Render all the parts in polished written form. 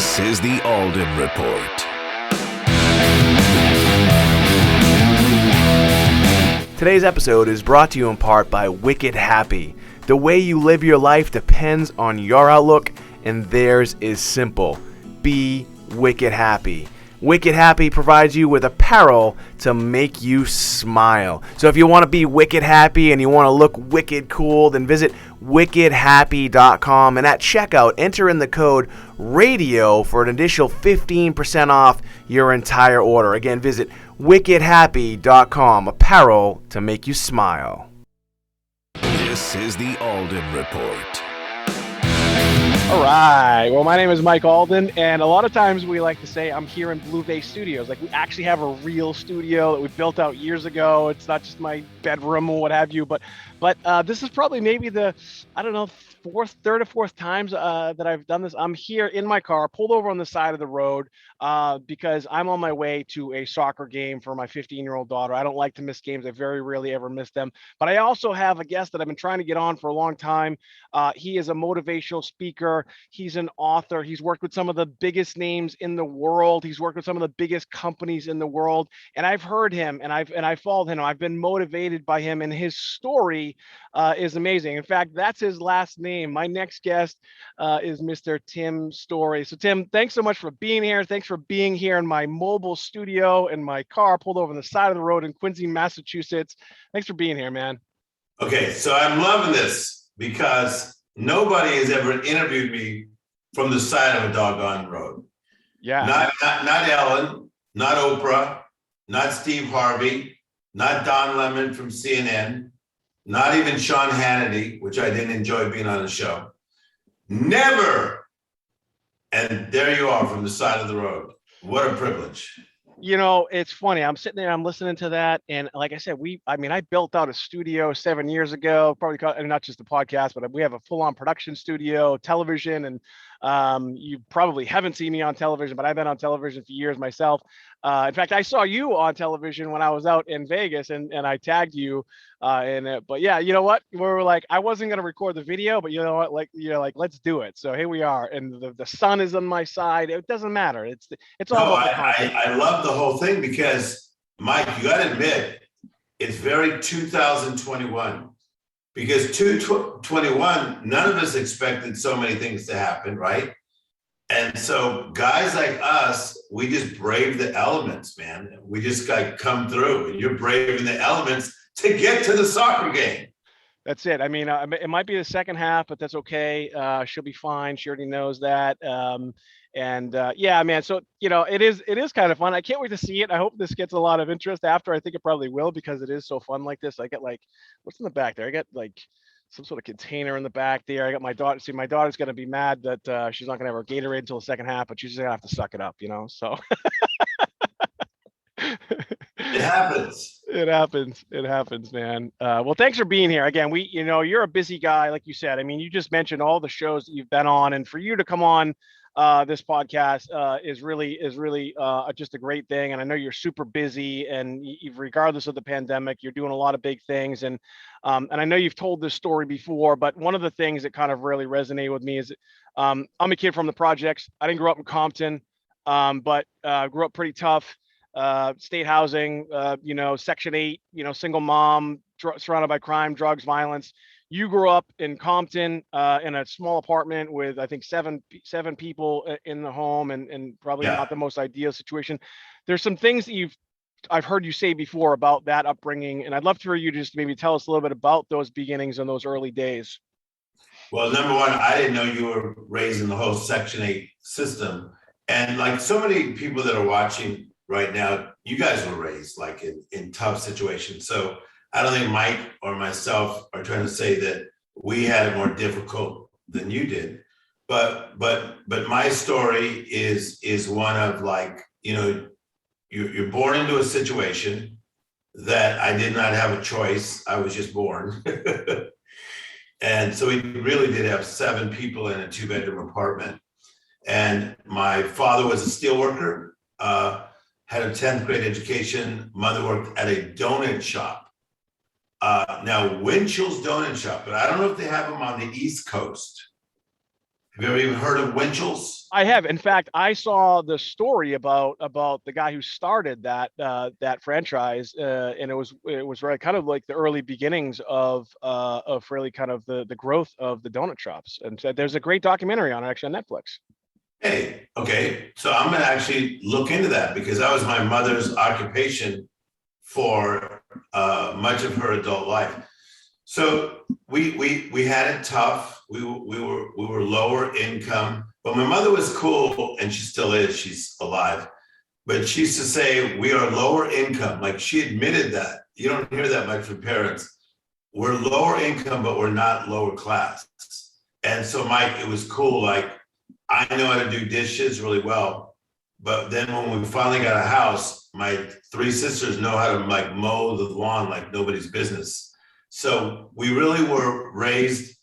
This is the Alden Report. Today's episode is brought to you in part by Wicked Happy. The way you live your life depends on your outlook, and theirs is simple. Be wicked happy. Wicked Happy provides you with apparel to make you smile. So if you want to be wicked happy and you want to look wicked cool, then visit wickedhappy.com, and at checkout, enter in the code RADIO for an additional 15% off your entire order. Again, visit wickedhappy.com, apparel to make you smile. This is the Alden Report. All right. Well, my name is Mike Alden, and a lot of times we like to say I'm here in Blue Bay Studios. Like, we actually have a real studio that we built out years ago. It's not just my bedroom or what have you, but this is probably maybe the, I don't know, third or fourth times that I've done this. I'm here in my car, pulled over on the side of the road because I'm on my way to a soccer game for my 15-year-old daughter. I don't like to miss games. I very rarely ever miss them. But I also have a guest that I've been trying to get on for a long time. He is a motivational speaker. He's an author. He's worked with some of the biggest names in the world. He's worked with some of the biggest companies in the world. And I've heard him, and I followed him. I've been motivated by him, and his story is amazing. In fact, that's his last name. My next guest is Mr. Tim Storey. So Tim, thanks so much for being here. Thanks for being here in my mobile studio in my car pulled over on the side of the road in Quincy, Massachusetts. Thanks for being here, man. Okay, so I'm loving this because nobody has ever interviewed me from the side of a doggone road. Yeah. Not Ellen, not Oprah, not Steve Harvey, not Don Lemon from CNN, not even Sean Hannity, which I didn't enjoy being on the show. Never. And there you are from the side of the road. What a privilege. You know, it's funny. I'm sitting there, I'm listening to that. And like I said, I built out a studio 7 years ago, probably not just the podcast, but we have a full-on production studio, television, and you probably haven't seen me on television, but I've been on television for years myself. In fact, I saw you on television when I was out in Vegas, and I tagged you in it. But yeah, you know what? We were like, I wasn't going to record the video, but you know what? Like, let's do it. So here we are, and the sun is on my side. It doesn't matter. It's all about the content. I love the whole thing because, Mike, you got to admit, it's very 2021. Because 2021, none of us expected so many things to happen, right? And so guys like us, we just brave the elements, man. We just come through, and you're braving the elements to get to the soccer game. That's it. I mean, it might be the second half, but that's okay. She'll be fine. She already knows that. Yeah, man. So, it is kind of fun. I can't wait to see it. I hope this gets a lot of interest after. I think it probably will, because it is so fun like this. I get what's in the back there? I got some sort of container in the back there. I got my daughter. See, my daughter's going to be mad that she's not going to have her Gatorade until the second half, but she's going to have to suck it up, so. It happens. It happens, man. Well, thanks for being here again. You're a busy guy, like you said. I mean, you just mentioned all the shows that you've been on, and for you to come on this podcast is really just a great thing. And I know you're super busy, and regardless of the pandemic, you're doing a lot of big things. And I know you've told this story before, but one of the things that kind of really resonated with me is I'm a kid from the projects. I didn't grow up in Compton, but grew up pretty tough. State housing, Section 8, single mom, surrounded by crime, drugs, violence. You grew up in Compton in a small apartment with, I think, seven people in the home, and probably not the most ideal situation. There's some things that I've heard you say before about that upbringing, and I'd love for you to just maybe tell us a little bit about those beginnings and those early days. Well, number one, I didn't know you were raised in the whole Section 8 system. And like so many people that are watching right now, you guys were raised in tough situations. So I don't think Mike or myself are trying to say that we had it more difficult than you did. But my story is one of you're born into a situation that I did not have a choice. I was just born. And so we really did have 7 people in a 2-bedroom apartment. And my father was a steel worker, had a 10th grade education. Mother worked at a donut shop. Now, Winchell's Donut Shop, but I don't know if they have them on the East Coast. Have you ever even heard of Winchell's? I have. In fact, I saw the story about the guy who started that franchise, and it was really kind of like the early beginnings of really kind of the growth of the donut shops. And so there's a great documentary on it actually on Netflix. Hey, okay. So I'm going to actually look into that because that was my mother's occupation for much of her adult life. So we had it tough. We were lower income, but my mother was cool, and she still is. She's alive, but she used to say we are lower income. Like she admitted that. You don't hear that much from parents. We're lower income, but we're not lower class. And so, Mike, it was cool. Like I know how to do dishes really well, but then when we finally got a house, my three sisters know how to like mow the lawn like nobody's business. So we really were raised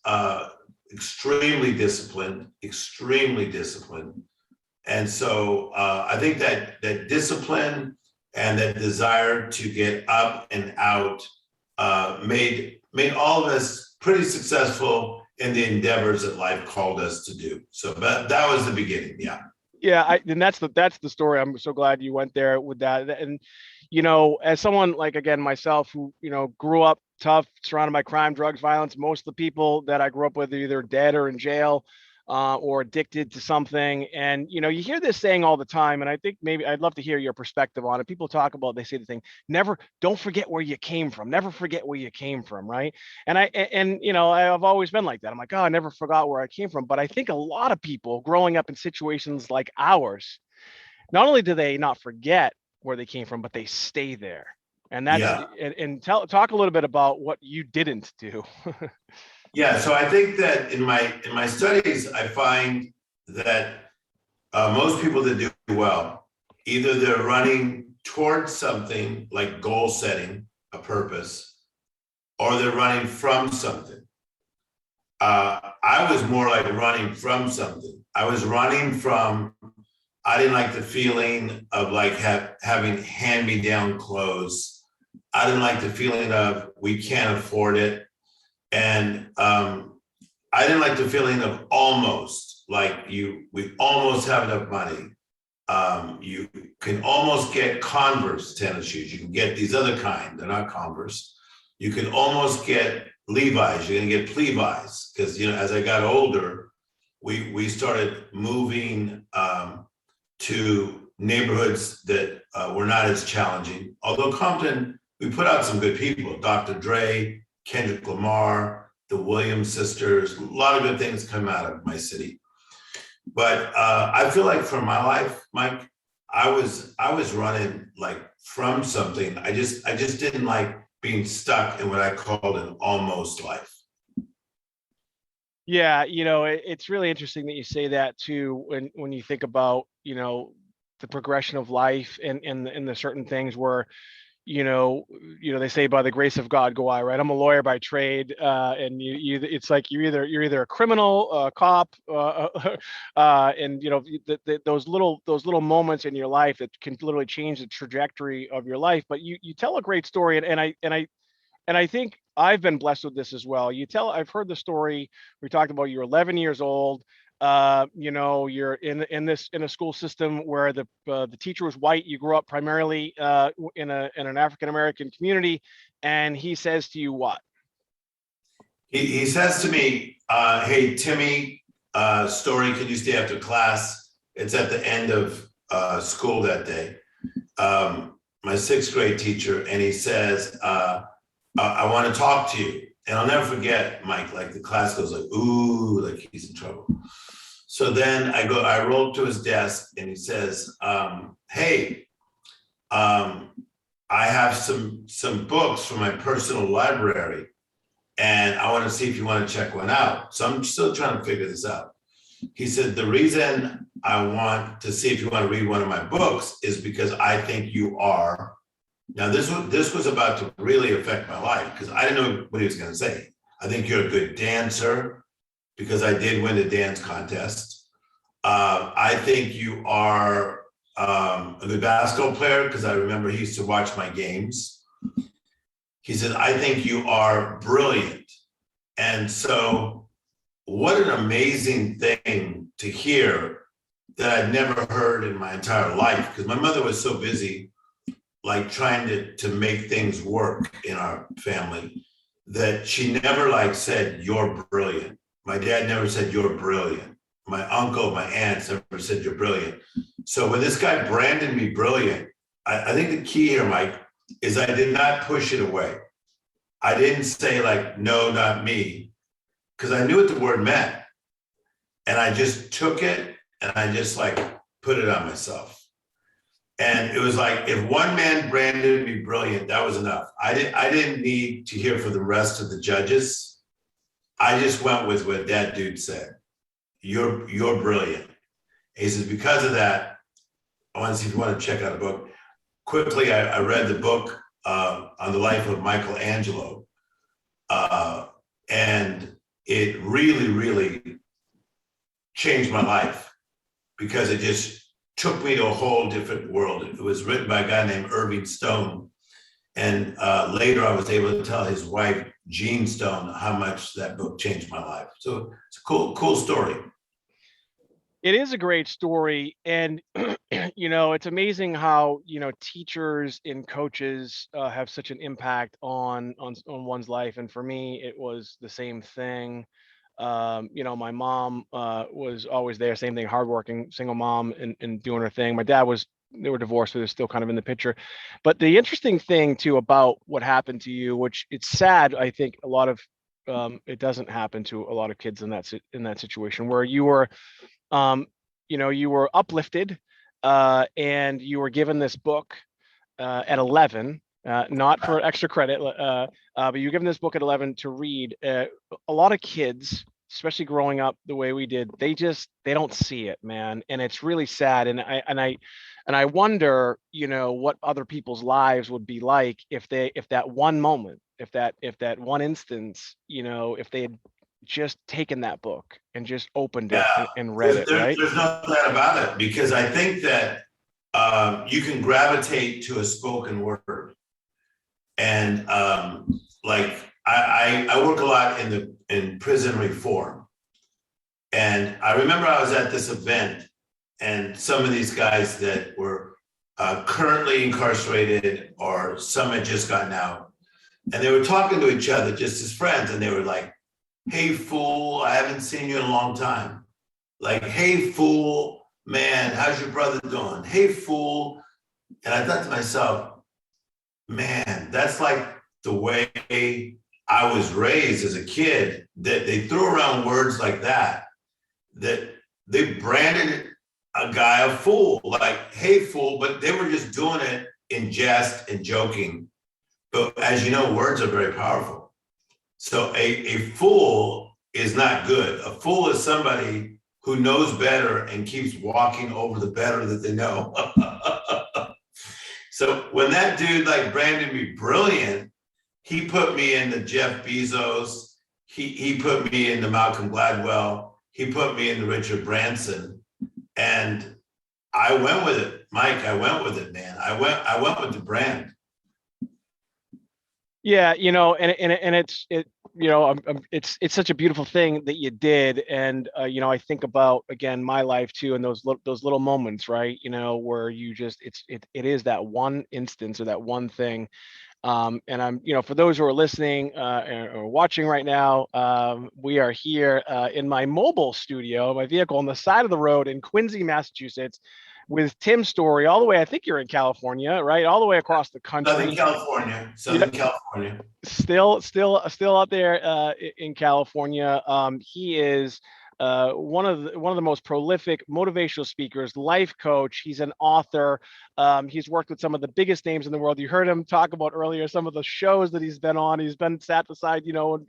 extremely disciplined. And so I think that discipline and that desire to get up and out made all of us pretty successful in the endeavors that life called us to do. So that was the beginning. Yeah. Yeah, and that's the story. I'm so glad you went there with that. And as someone like again myself who grew up tough, surrounded by crime, drugs, violence, most of the people that I grew up with are either dead or in jail, or addicted to something. And you hear this saying all the time, and I think maybe I'd love to hear your perspective on it. People talk about, they say the thing, don't forget where you came from. Never forget where you came from, right? And I've always been like that. I'm like, oh, I never forgot where I came from. But I think a lot of people growing up in situations like ours, not only do they not forget where they came from, but they stay there. And that's and talk a little bit about what you didn't do. Yeah, so I think that in my studies, I find that most people that do well, either they're running towards something like goal setting, a purpose, or they're running from something. I was more like running from something. I was running from, I didn't like the feeling of like having hand-me-down clothes. I didn't like the feeling of we can't afford it. And I didn't like the feeling of almost, like we almost have enough money. You can almost get Converse tennis shoes. You can get these other kind, they're not Converse. You can almost get Levi's, you're gonna get Levi's. Because as I got older, we started moving to neighborhoods that were not as challenging. Although Compton, we put out some good people, Dr. Dre, Kendrick Lamar, the Williams sisters, a lot of good things come out of my city. But I feel like for my life, Mike, I was running like from something. I just didn't like being stuck in what I called an almost life. Yeah, it's really interesting that you say that too, when you think about, the progression of life and the certain things where, they say by the grace of God go I, right? I'm a lawyer by trade, and it's like you're either a criminal, a cop, and those little moments in your life that can literally change the trajectory of your life. But you tell a great story, and I think I've been blessed with this as well. I've heard the story. We talked about you're 11 years old. You're in a school system where the teacher was white. You grew up primarily in an African American community, and he says to you what? He says to me, "Hey Timmy, Storey, can you stay after class? It's at the end of school that day." My sixth grade teacher, and he says, "I want to talk to you." And I'll never forget, Mike. Like the class goes like, "Ooh," like he's in trouble. So then I roll up to his desk and he says, "Hey, I have some books from my personal library and I want to see if you want to check one out." So I'm still trying to figure this out. He said, "The reason I want to see if you want to read one of my books is because I think you are." Now this was about to really affect my life because I didn't know what he was going to say. "I think you're a good dancer," because I did win the dance contest. "I think you are a good basketball player," because I remember he used to watch my games. He said, "I think you are brilliant." And so what an amazing thing to hear that I'd never heard in my entire life, because my mother was so busy like trying to make things work in our family that she never like said, "You're brilliant." My dad never said, "You're brilliant." My uncle, my aunts never said, "You're brilliant." So when this guy branded me brilliant, I think the key here, Mike, is I did not push it away. I didn't say like, "No, not me," because I knew what the word meant. And I just took it and I just like put it on myself. And it was like, if one man branded me brilliant, that was enough. I didn't need to hear from the rest of the judges. I just went with what that dude said. You're brilliant. And he says, because of that, I want to see if you want to check out a book. Quickly, I read the book on the life of Michelangelo. And it really, really changed my life because it just took me to a whole different world. It was written by a guy named Irving Stone. And later I was able to tell his wife, Jean Stone, how much that book changed my life. So it's a cool story. It is a great story. And, it's amazing how, teachers and coaches have such an impact on one's life. And for me, it was the same thing. My mom was always there, same thing, hardworking, single mom and doing her thing. My dad they were divorced, so they're still kind of in the picture. But the interesting thing too about what happened to you, which it's sad, I think a lot of it doesn't happen to a lot of kids in that situation where you were you were uplifted and you were given this book at 11, not for extra credit, but you were given this book at 11 to read. A lot of kids, especially growing up the way we did, they don't see it, man, and it's really sad. And I wonder, what other people's lives would be like if that one moment, if that one instance, if they had just taken that book and just opened it and read it, right? There's no doubt about it, because I think that you can gravitate to a spoken word. And like I work a lot in prison reform. And I remember I was at this event and some of these guys that were currently incarcerated or some had just gotten out, and they were talking to each other just as friends, and they were like, "Hey, fool, I haven't seen you in a long time." Like, "Hey, fool, man, how's your brother doing? Hey, fool." And I thought to myself, man, that's like the way I was raised as a kid, that they threw around words like that they branded a guy a fool, like, "Hey, fool," but they were just doing it in jest and joking. But as you know, words are very powerful. So a fool is not good. A fool is somebody who knows better and keeps walking over the better that they know. So when that dude like branded me brilliant, he put me in the Jeff Bezos, he put me in the Malcolm Gladwell, he put me in the Richard Branson, and I went with it, Mike. I went with it, man. I went with the brand. Yeah, and it's such a beautiful thing that you did. And I think about, again, my life too, and those little moments, right, where you just it is that one instance or that one thing. And I'm, for those who are listening or watching right now, we are here in my mobile studio, my vehicle on the side of the road in Quincy, Massachusetts, with Tim Storey, all the way. I think you're in California, right? All the way across the country. Southern California. Still out there in California. He is one of the most prolific motivational speakers, life coach. He's an author. He's worked with some of the biggest names in the world. You heard him talk about earlier some of the shows that he's been on. He's been sat beside,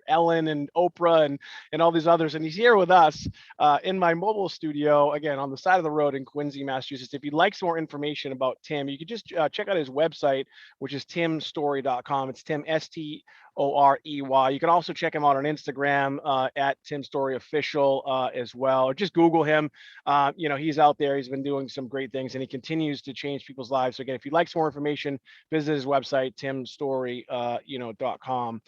Ellen and Oprah and all these others. And he's here with us in my mobile studio, again, on the side of the road in Quincy, Massachusetts. If you'd like some more information about Tim, you could just check out his website, which is timstorey.com. It's Tim, Storey. You can also check him out on Instagram at Tim Storey Official as well, or just Google him. He's out there. He's been doing some great things, and he continues to change people's lives. So again, if you'd like some more information, visit his website, timstorey.com.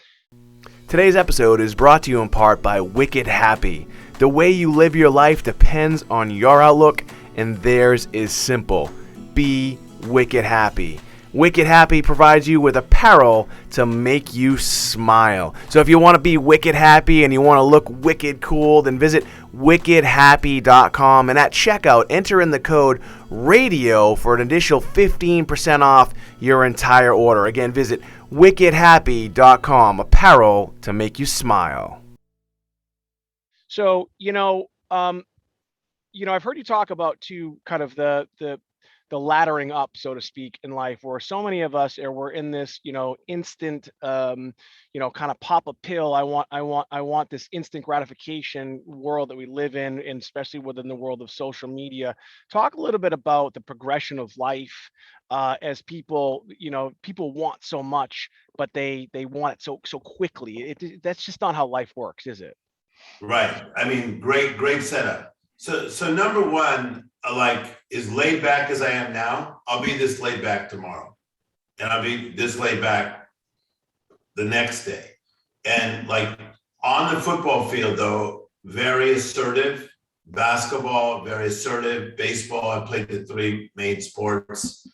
Today's episode is brought to you in part by Wicked Happy. The way you live your life depends on your outlook, and theirs is simple. Be wicked happy. Wicked Happy provides you with apparel to make you smile. So if you want to be wicked happy and you want to look wicked cool, then visit wickedhappy.com, and at checkout, enter in the code RADIO for an additional 15% off your entire order. Again, visit wickedhappy.com, apparel to make you smile. So, I've heard you talk about too, kind of the laddering up, so to speak, in life, where so many of us we're in this, instant, kind of pop a pill. I want this instant gratification world that we live in, and especially within the world of social media. Talk a little bit about the progression of life, as people, people want so much, but they want it so quickly. That's just not how life works, is it? Right. I mean, great setup. So number one, like, as laid back as I am now, I'll be this laid back tomorrow, and I'll be this laid back the next day. And like on the football field, though, very assertive. Basketball, very assertive. Baseball, I played the three main sports.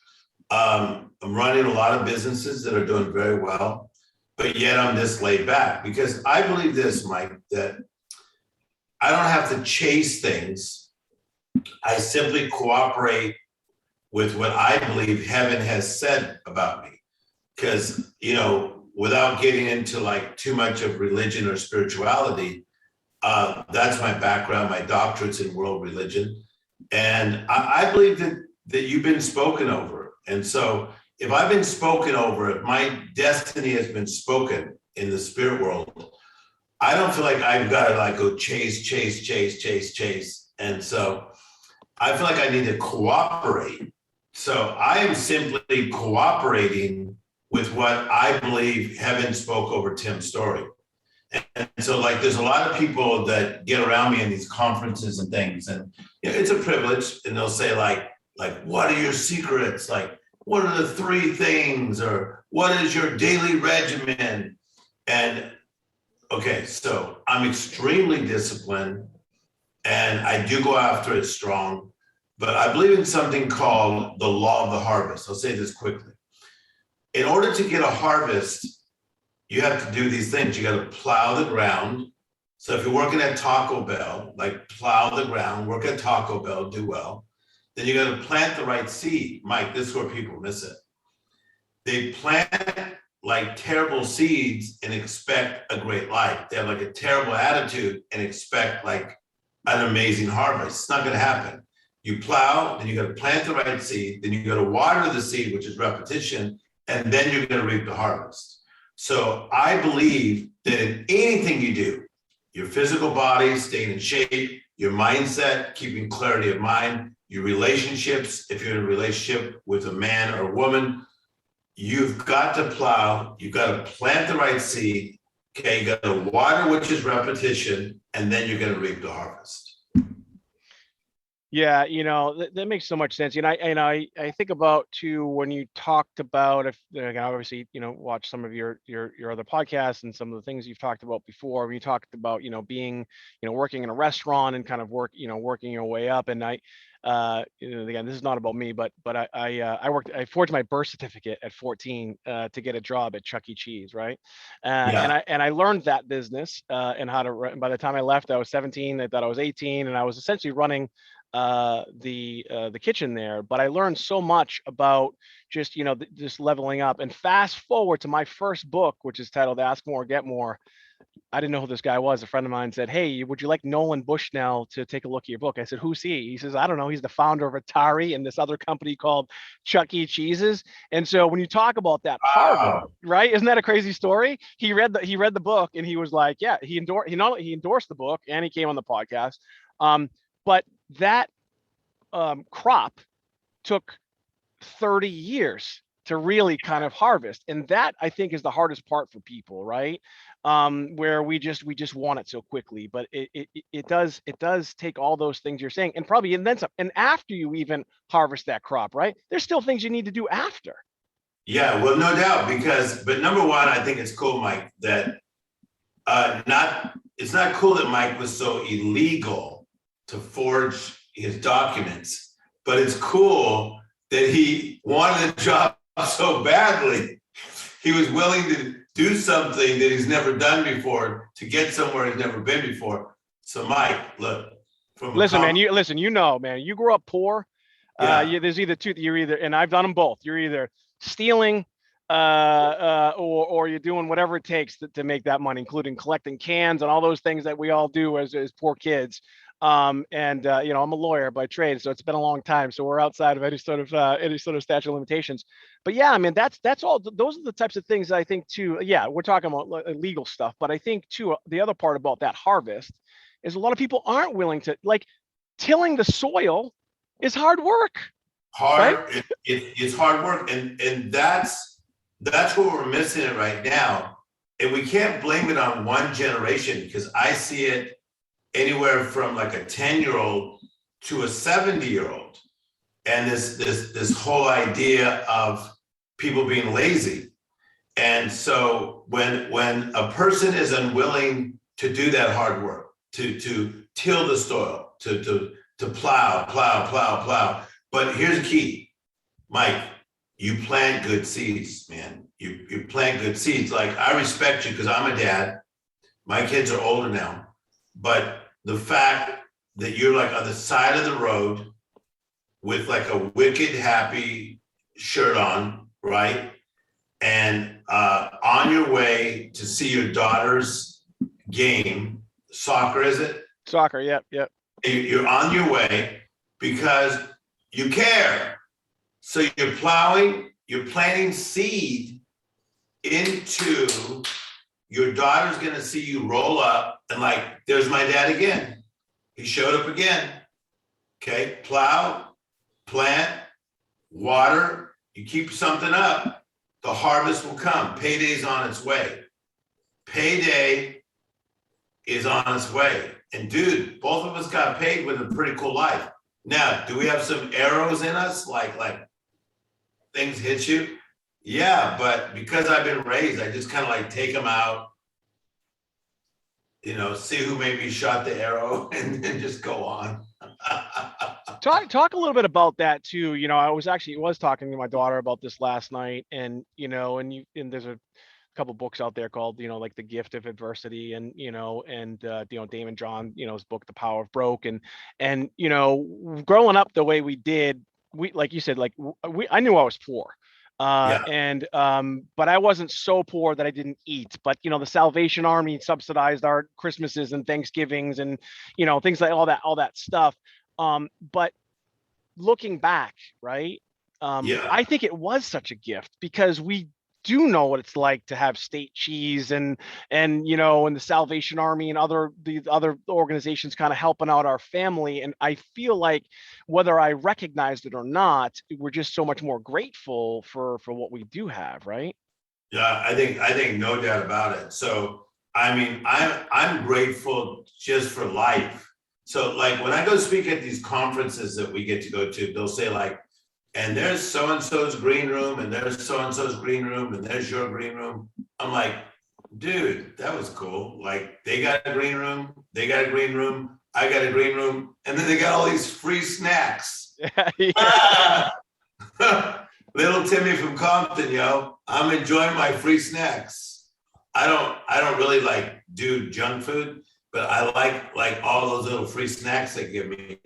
I'm running a lot of businesses that are doing very well, but yet I'm this laid back because I believe this, Mike, that I don't have to chase things. I simply cooperate with what I believe heaven has said about me. Because, without getting into like too much of religion or spirituality, that's my background. My doctorate's in world religion. And I believe that you've been spoken over. And so if I've been spoken over, if my destiny has been spoken in the spirit world, I don't feel like I've got to like go chase. And so I feel like I need to cooperate. So I am simply cooperating with what I believe heaven spoke over Tim Storey. And so like, there's a lot of people that get around me in these conferences and things, and it's a privilege. And they'll say like, what are your secrets? Like, what are the three things? Or what is your daily regimen? And okay, so I'm extremely disciplined, and I do go after it strong, but I believe in something called the law of the harvest. I'll say this quickly. In order to get a harvest, you have to do these things. You got to plow the ground. So if you're working at Taco Bell, like plow the ground, work at Taco Bell, do well. Then you got to plant the right seed. Mike, this is where people miss it. They plant like terrible seeds and expect a great life. They have like a terrible attitude and expect like an amazing harvest. It's not going to happen. You plow, then you got to plant the right seed, then you got to water the seed, which is repetition, and then you're going to reap the harvest. So I believe that in anything you do, your physical body, staying in shape, your mindset, keeping clarity of mind, your relationships, if you're in a relationship with a man or a woman, you've got to plow, you've got to plant the right seed, okay, you got to water, which is repetition, and then you're going to reap the harvest. Yeah, that makes so much sense. I think about too when you talked about, if obviously watch some of your other podcasts and some of the things you've talked about before. When you talked about being working in a restaurant and kind of working your way up. And again, this is not about me, but I forged my birth certificate at 14 to get a job at Chuck E. Cheese, right? Yeah. And I learned that business and how to run. By the time I left, I was 17. I thought I was 18, and I was essentially running the kitchen there. But I learned so much about just just leveling up. And fast forward to my first book, which is titled Ask More, Get More. I didn't know who this guy was. A friend of mine said, "Hey, would you like Nolan Bushnell to take a look at your book?" I said, "Who's he?" He says, "I don't know. He's the founder of Atari and this other company called Chuck E. Cheese's." And so when you talk about that harvest, right? Isn't that a crazy story? He read the book and he was like, yeah, he endorsed the book and he came on the podcast. But that crop took 30 years to really kind of harvest, and that I think is the hardest part for people, right? Where we just want it so quickly, but it does take all those things you're saying, and probably and then some, and after you even harvest that crop, right? There's still things you need to do after. Yeah, well, no doubt, but number one, I think it's cool, Mike, that it's not cool that Mike was so illegal to forge his documents, but it's cool that he wanted a job so badly. He was willing to do something that he's never done before to get somewhere he's never been before. So Mike, look. Listen, man, you grew up poor. There's either two, and I've done them both. You're either stealing or you're doing whatever it takes to make that money, including collecting cans and all those things that we all do as poor kids. I'm a lawyer by trade, so it's been a long time. So we're outside of any sort of statute of limitations. But yeah, I mean, that's all. Those are the types of things I think too. Yeah, we're talking about legal stuff, but I think too, the other part about that harvest is a lot of people aren't willing to, like, tilling the soil is hard work. Right? It's hard work, and that's what we're missing it right now. And we can't blame it on one generation, because I see it anywhere from like a 10-year-old to a 70-year-old. And this whole idea of people being lazy. And so when a person is unwilling to do that hard work, to till the soil, to plow. But here's the key, Mike, you plant good seeds, man. You plant good seeds. Like, I respect you because I'm a dad. My kids are older now. But the fact that you're like on the side of the road with like a wicked happy shirt on, right? And on your way to see your daughter's game, soccer, is it? Soccer, yep. You're on your way because you care. So you're plowing, you're planting seed into your daughter's gonna see you roll up and like, there's my dad again. He showed up again. Okay, plow, plant, water, you keep something up, the harvest will come. Payday's on its way. Payday is on its way. And dude, both of us got paid with a pretty cool life. Now, do we have some arrows in us? Like things hit you? Yeah, but because I've been raised, I just kind of like take them out, see who maybe shot the arrow and then just go on. Talk a little bit about that too. I was talking to my daughter about this last night, and there's a couple books out there called, like The Gift of Adversity, and Damon John, his book, The Power of Broke, and growing up the way we did, we, like you said, I knew I was poor. But I wasn't so poor that I didn't eat. But the Salvation Army subsidized our Christmases and Thanksgivings and things like all that stuff. But looking back, right? I think it was such a gift because we do know what it's like to have state cheese and the Salvation Army and the other organizations kind of helping out our family. And I feel like whether I recognized it or not, we're just so much more grateful for what we do have, right? Yeah, I think no doubt about it. So I mean, I'm grateful just for life. So like when I go speak at these conferences that we get to go to, they'll say like, and there's so-and-so's green room, and there's so-and-so's green room, and there's your green room. I'm like, dude, that was cool. Like, they got a green room, I got a green room, and then they got all these free snacks. Little Timmy from Compton, yo, I'm enjoying my free snacks. I don't really like do junk food, but I like all those little free snacks they give me,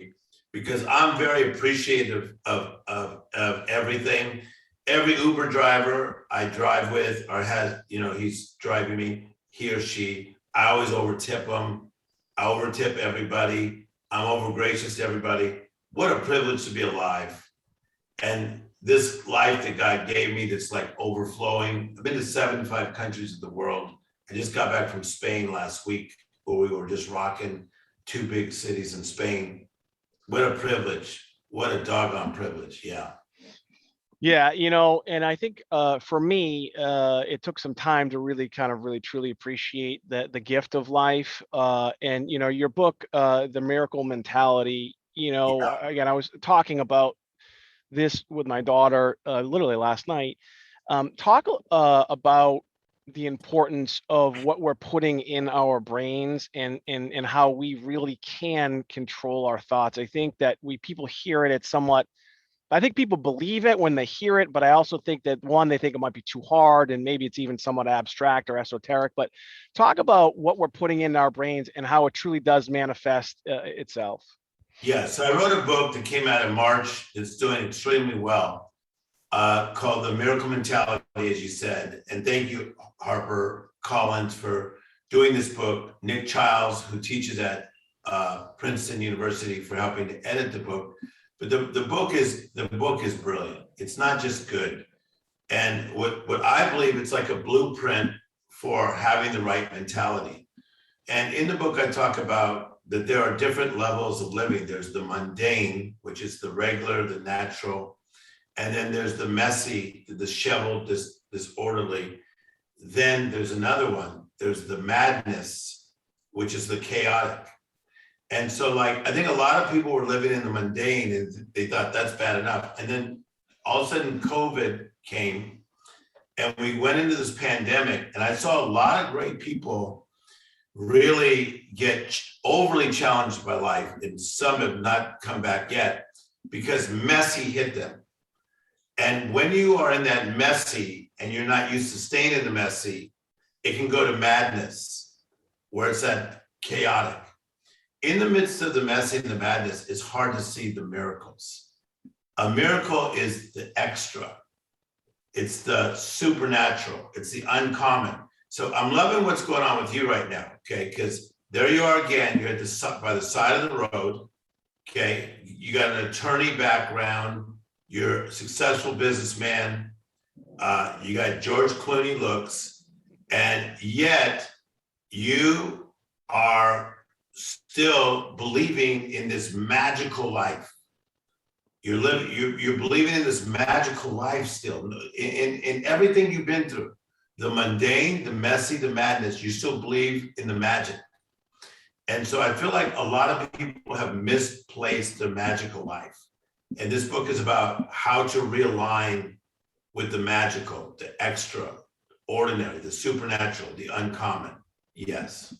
because I'm very appreciative of everything. Every Uber driver I drive with or has, he's driving me, he or she, I always overtip them. I overtip everybody. I'm overgracious to everybody. What a privilege to be alive. And this life that God gave me that's like overflowing. I've been to 75 countries of the world. I just got back from Spain last week, where we were just rocking 2 big cities in Spain. What a privilege. What a doggone privilege. Yeah. Yeah. And I think for me, it took some time to really truly appreciate the gift of life. And, your book, The Miracle Mentality, again, I was talking about this with my daughter literally last night. Talk about the importance of what we're putting in our brains and how we really can control our thoughts. I think that people hear it, it's somewhat, I think people believe it when they hear it, but I also think that one, they think it might be too hard and maybe it's even somewhat abstract or esoteric. But talk about what we're putting in our brains and how it truly does manifest itself. Yeah, so I wrote a book that came out in March that's doing extremely well, called The Miracle Mentality, as you said. And thank you, Harper Collins, for doing this book. Nick Childs, who teaches at Princeton University, for helping to edit the book. But the book is brilliant. It's not just good. And what I believe, it's like a blueprint for having the right mentality. And in the book, I talk about that there are different levels of living. There's the mundane, which is the regular, the natural. And then there's the messy, the disheveled, disorderly. Then there's another one. There's the madness, which is the chaotic. And so, like, I think a lot of people were living in the mundane and they thought that's bad enough. And then all of a sudden COVID came and we went into this pandemic, and I saw a lot of great people really get overly challenged by life, and some have not come back yet because messy hit them. And when you are in that messy and you're not used to staying in the messy, it can go to madness, where it's that chaotic. In the midst of the messy and the madness, it's hard to see the miracles. A miracle is the extra. It's the supernatural. It's the uncommon. So I'm loving what's going on with you right now, okay? Because there you are again. You're at by the side of the road, okay? You got an attorney background. You're a successful businessman. You got George Clooney looks, and yet you are still believing in this magical life. You're believing in this magical life still. In everything you've been through, the mundane, the messy, the madness, you still believe in the magic. And so I feel like a lot of people have misplaced their magical life. And this book is about how to realign with the magical, the extraordinary, the supernatural, the uncommon. Yes.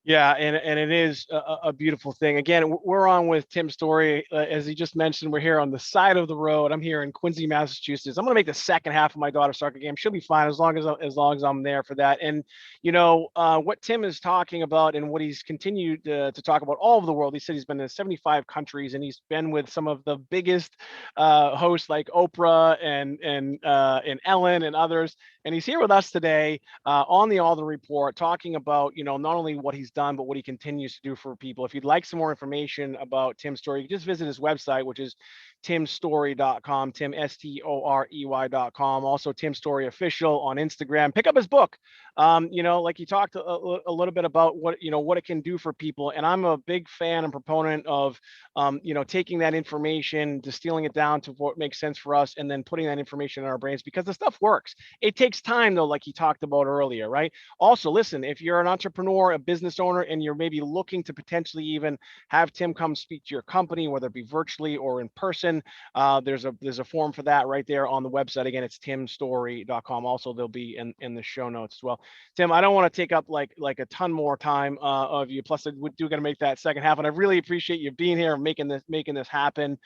Yeah, and it is a beautiful thing. Again, we're on with Tim Storey. As he just mentioned, we're here on the side of the road. I'm here in Quincy, Massachusetts. I'm going to make the second half of my daughter's soccer game. She'll be fine as long as I'm there for that. And what Tim is talking about and what he's continued to talk about all over the world. He said he's been in 75 countries and he's been with some of the biggest hosts like Oprah and Ellen and others. And he's here with us today on the Alden Report, talking about not only what he's done, but what he continues to do for people. If you'd like some more information about Tim Storey, you can just visit his website, which is timstorey.com, Tim Storey.com. Also Tim Storey Official on Instagram. Pick up his book. Like he talked a little bit about what it can do for people. And I'm a big fan and proponent of taking that information, distilling it down to what makes sense for us, and then putting that information in our brains, because the stuff works. It takes time though, like he talked about earlier, right? Also, listen, if you're an entrepreneur, a business owner, and you're maybe looking to potentially even have Tim come speak to your company, whether it be virtually or in person, there's a form for that right there on the website. Again, it's timstorey.com. Also, they'll be in the show notes as well. Tim, I don't want to take up like a ton more time of you. Plus, I do got to make that second half, and I really appreciate you being here and making this happen.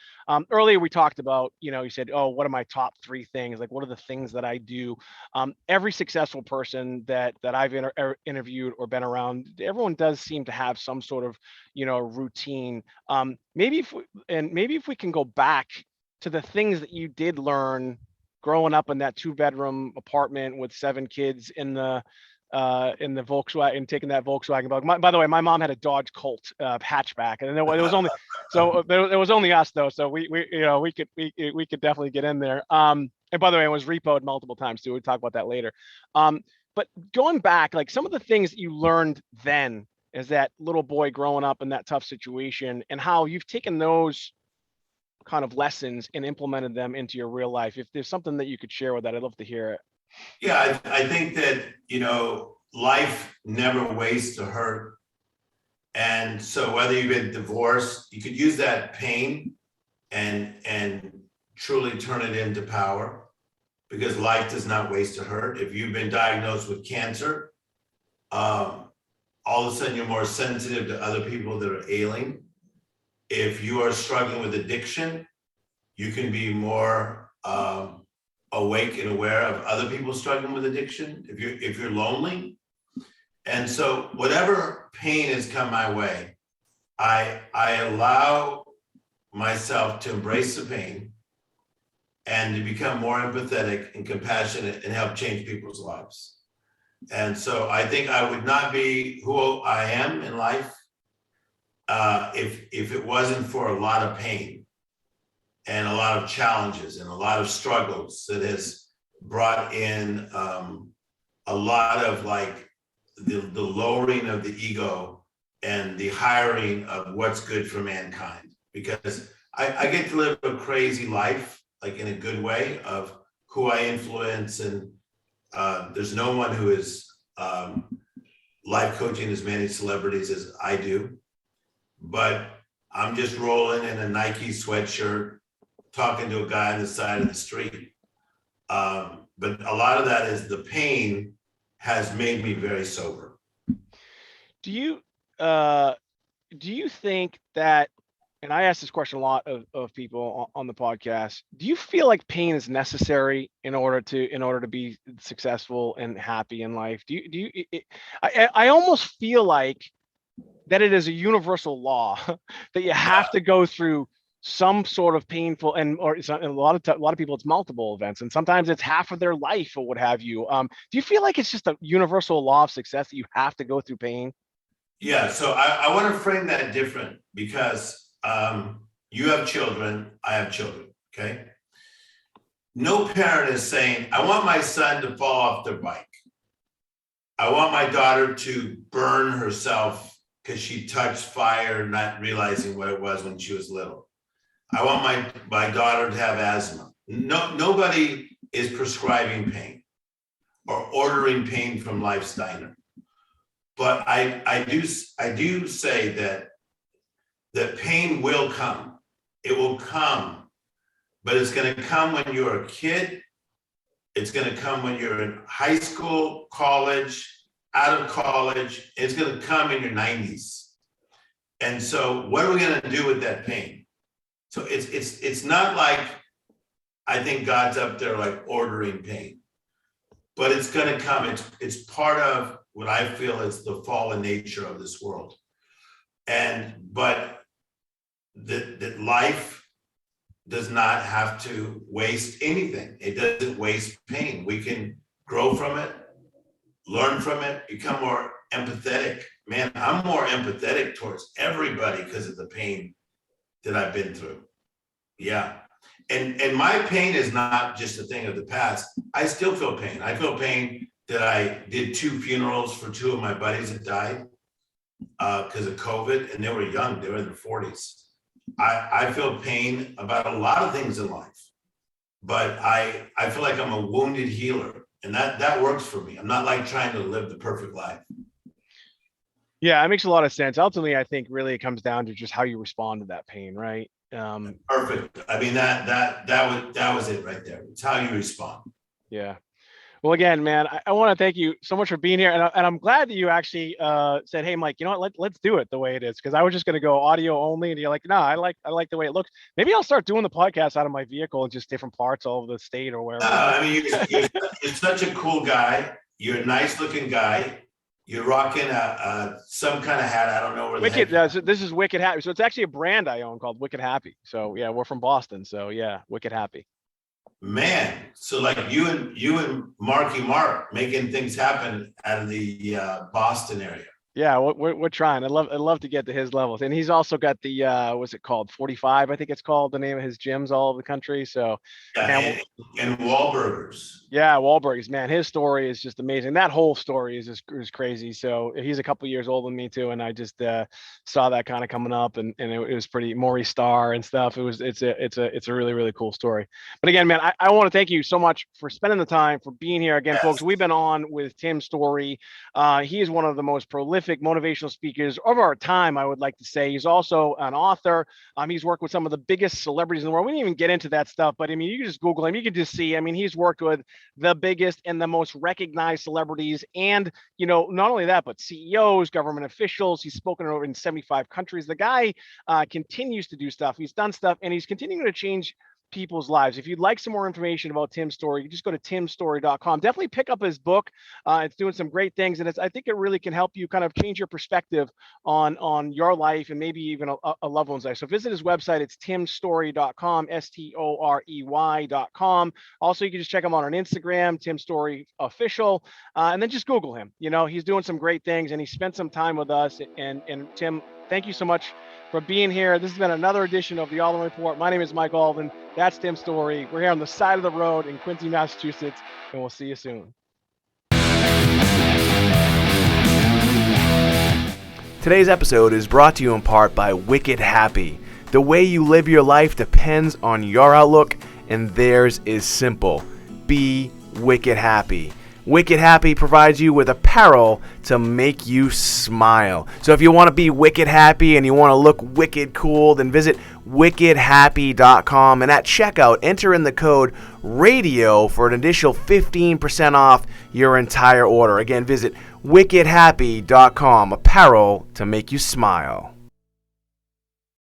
Earlier, we talked about, you said, oh, what are my top 3 things? Like, what are the things that I do? Every successful person that I've interviewed or been around, everyone does seem to have some sort of, routine. Maybe if we can go back to the things that you did learn growing up in that 2-bedroom apartment with 7 kids in the Volkswagen, taking that Volkswagen bug. By the way, my mom had a Dodge Colt hatchback, and it was only there was only us though, so we could definitely get in there. And by the way, it was repoed multiple times too. We'll talk about that later. But going back, like some of the things that you learned then as that little boy growing up in that tough situation, and how you've taken those kind of lessons and implemented them into your real life. If there's something that you could share with that, I'd love to hear it. Yeah, I think that, life never wastes a hurt. And so whether you've been divorced, you could use that pain and truly turn it into power. because life does not waste a hurt. If you've been diagnosed with cancer, all of a sudden you're more sensitive to other people that are ailing. If you are struggling with addiction, you can be more awake and aware of other people struggling with addiction. If you're lonely, and so whatever pain has come my way, I allow myself to embrace the pain and to become more empathetic and compassionate and help change people's lives. And so I think I would not be who I am in life if it wasn't for a lot of pain and a lot of challenges and a lot of struggles that has brought in a lot of like the lowering of the ego and the hiring of what's good for mankind. Because I get to live a crazy life, like in a good way, of who I influence, and there's no one who is life coaching as many celebrities as I do, but I'm just rolling in a Nike sweatshirt, talking to a guy on the side of the street. But a lot of that is the pain has made me very sober. Do you think that, and I ask this question a lot of people on the podcast, do you feel like pain is necessary in order to be successful and happy in life? I almost feel like that it is a universal law that you have to go through some sort of painful, or a lot of people, it's multiple events, and sometimes it's half of their life or what have you. Do you feel like it's just a universal law of success that you have to go through pain? Yeah, so I want to frame that different, because you have children, I have children, okay? No parent is saying, I want my son to fall off their bike. I want my daughter to burn herself because she touched fire, not realizing what it was when she was little. I want my daughter to have asthma. No, nobody is prescribing pain or ordering pain from Life's Diner. But I do say that pain will come. It will come, but it's going to come when you're a kid. It's going to come when you're in high school, college, out of college. It's going to come in your 90s. And so what are we going to do with that pain? So it's not like I think God's up there like ordering pain, but it's going to come. It's part of what I feel is the fallen nature of this world. But that life does not have to waste anything. It doesn't waste pain. We can grow from it, learn from it, become more empathetic. Man, I'm more empathetic towards everybody because of the pain that I've been through. Yeah. And my pain is not just a thing of the past. I still feel pain. I feel pain that I did 2 funerals for 2 of my buddies that died because of COVID, and they were young, they were in their 40s. I feel pain about a lot of things in life, but I feel like I'm a wounded healer, and that works for me. I'm not like trying to live the perfect life. Yeah, it makes a lot of sense. Ultimately, I think really it comes down to just how you respond to that pain, right? Perfect. I mean, that was it right there. It's how you respond. Yeah. Well, again, man, I want to thank you so much for being here, and I'm glad that you actually said, "Hey, Mike, you know what? Let's do it the way it is." Because I was just going to go audio only, and you're like, "No, I like the way it looks." Maybe I'll start doing the podcast out of my vehicle and just different parts all over the state or wherever. I mean, you're such a cool guy. You're a nice looking guy. You're rocking some kind of hat. I don't know where. Wicked. So this is Wicked Happy. So it's actually a brand I own called Wicked Happy. So yeah, we're from Boston. So yeah, Wicked Happy. Man, so like you and Marky Mark making things happen out of the Boston area. Yeah, we're trying. I'd love to get to his levels. And he's also got the what's it called? 45, I think it's called, the name of his gyms all over the country. So yeah, and Wahlburgers. Yeah, Wahlburgers, man. His story is just amazing. That whole story is crazy. So he's a couple years older than me too, and I just saw that kind of coming up, and it was pretty Maurice Starr and stuff. It's a really, really cool story. But again, man, I want to thank you so much for spending the time, for being here again, Yes. folks. We've been on with Tim Storey. He is one of the most prolific prolific motivational speakers of our time, I would like to say. He's also an author. He's worked with some of the biggest celebrities in the world. We didn't even get into that stuff, but I mean, you can just Google him. You can just see, I mean, he's worked with the biggest and the most recognized celebrities. And, not only that, but CEOs, government officials. He's spoken over in 75 countries. The guy continues to do stuff. He's done stuff, and he's continuing to change people's lives. If you'd like some more information about Tim Storey, you just go to timstorey.com. Definitely pick up his book. It's doing some great things, and I think it really can help you kind of change your perspective on your life and maybe even a loved one's life. So visit his website. It's timstorey.com, STOREY.com. Also, you can just check him out on Instagram, Tim Storey Official, and then just Google him. He's doing some great things, and he spent some time with us. And Tim, thank you so much for being here. This has been another edition of the Alden Report. My name is Mike Alden. That's Tim Storey. We're here on the side of the road in Quincy, Massachusetts, and we'll see you soon. Today's episode is brought to you in part by Wicked Happy. The way you live your life depends on your outlook, and theirs is simple. Be wicked happy. Wicked Happy provides you with apparel to make you smile. So if you want to be wicked happy and you want to look wicked cool, then visit wickedhappy.com, and at checkout, enter in the code RADIO for an additional 15% off your entire order. Again, visit wickedhappy.com, apparel to make you smile.